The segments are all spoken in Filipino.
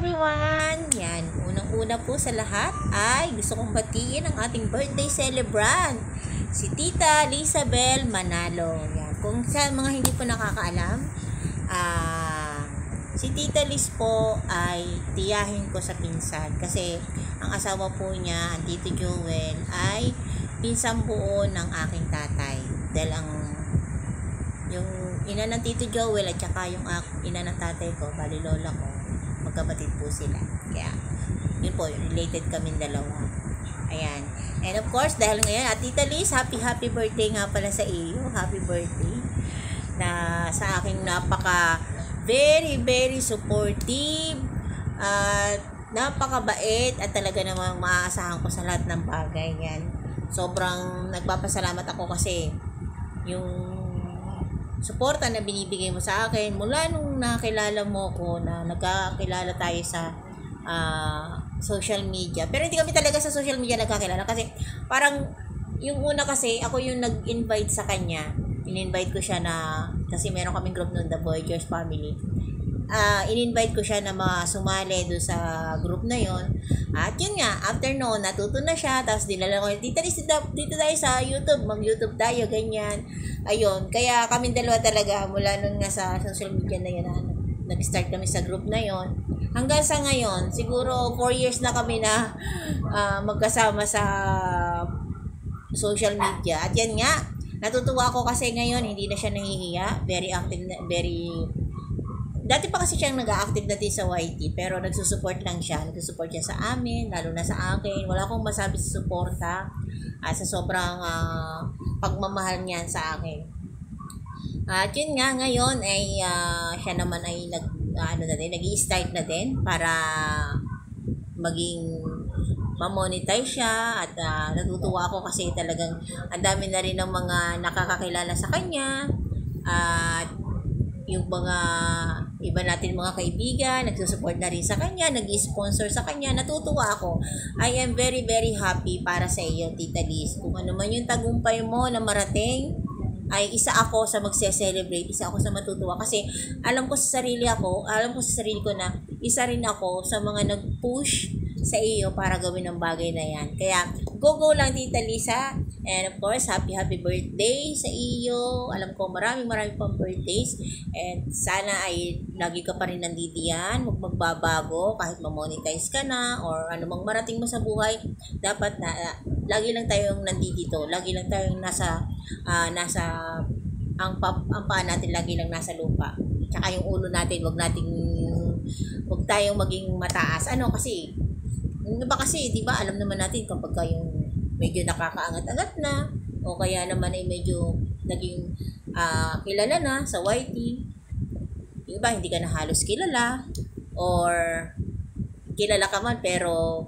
everyone! Yan, unang-una po sa lahat ay gusto kong batiin ang ating birthday celebrant, si Tita Lizabel Manalo. Yan, kung sa mga hindi po nakakaalam, si Tita Liz po ay tiyahin ko sa pinsan kasi ang asawa po niya, ang Tito Joel, ay pinsang buo ng aking tatay. Dahil yung ina ng Tito Joel at saka yung ina ng tatay ko, bali lola ko, magkapatid po sila. Kaya, yun po, related kaming dalawa. Ayan. And of course, dahil ngayon, Tita Liz, happy birthday nga pala sa iyo. Happy birthday. Na sa aking very supportive at napakabait at talaga namang maaasahan ko sa lahat ng bagay. Yan. Sobrang nagpapasalamat ako kasi yung suporta na binibigay mo sa akin mula nung nakilala mo ko, na nagkakilala tayo sa social media. Pero hindi kami talaga sa social media nagkakilala kasi parang yung una kasi ako yung nag-invite sa kanya. In-invite ko siya na, kasi meron kaming group nun, The Voyagers Family. In-invite ko siya na sumali doon sa group na yon. At yun nga, after noon, natuto na siya. Tapos dinala ko, dito tayo sa YouTube, mag-YouTube tayo, ganyan. Ayun, kaya kami dalawa talaga, mula nun nga sa social media na yun, nag-start kami sa group na yon. Hanggang sa ngayon, siguro 4 years na kami na magkasama sa social media. At yan nga, natutuwa ako kasi ngayon, hindi na siya nahihiya. Very active, dati pa kasi siyang nag-a-active natin sa YT, pero nagsusupport lang siya. Nagsusupport siya sa amin, lalo na sa akin. Wala akong masabi sa suporta sa sobrang pagmamahal niyan sa akin. At yun nga, ngayon ay siya naman ay nag-i-start na din para maging ma-monetize siya. At natutuwa ako kasi talagang ang dami na rin ng mga nakakakilala sa kanya. At yung mga iba natin mga kaibigan, nagsusupport na rin sa kanya, nag-sponsor sa kanya. Natutuwa ako. I am very happy para sa iyo, Tita Liz. Kung ano man yung tagumpay mo na marating, ay isa ako sa magse-celebrate, isa ako sa matutuwa. Kasi alam ko sa sarili ko na isa rin ako sa mga nag-push sa iyo para gawin ang bagay na yan. Kaya, go lang, Tita Lisa. And of course, happy birthday sa iyo. Alam ko maraming pang birthdays. And sana ay lagi ka pa rin nandidiyan. Huwag magbabago kahit ma-monetize ka na or anumang marating mo sa buhay. Dapat na lagi lang tayong nandito. Lagi lang tayong nasa ang paa natin lagi lang nasa lupa. Tsaka yung ulo natin, wag tayong maging mataas. Kasi di ba alam naman natin kapag yung medyo nakakaangat-angat na o kaya naman ay medyo naging kilala na sa YT, yung iba hindi ka na halos kilala or kilala ka man pero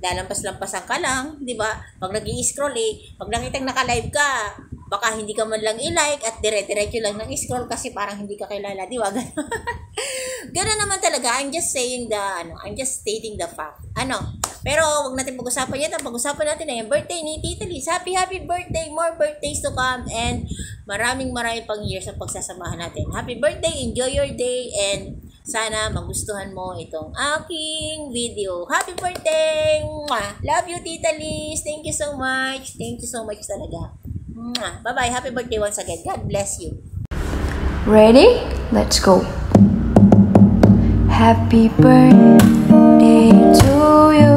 lalampas-lampasan ka lang, di ba? Pag nag-i-scroll pag nakitang naka-live ka, baka hindi ka man lang i-like at dire-diretso lang ng scroll kasi parang hindi ka kilala, di ba? Gano'n naman talaga. I'm just stating the fact. Pero wag natin pag-usapan yan. Ang pag-usapan natin ay yung birthday ni Tita Liz. Happy birthday! More birthdays to come and maraming pang years ang pagsasamahan natin. Happy birthday! Enjoy your day and sana magustuhan mo itong aking video. Happy birthday! Mwah! Love you, Tita Liz. Thank you so much. Thank you so much talaga. Mwah! Bye-bye. Happy birthday once again. God bless you. Ready? Let's go. Happy birthday to you.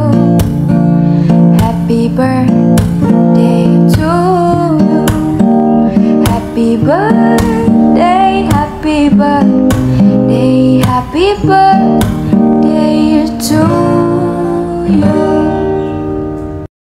Happy birthday to you. Happy birthday, happy birthday.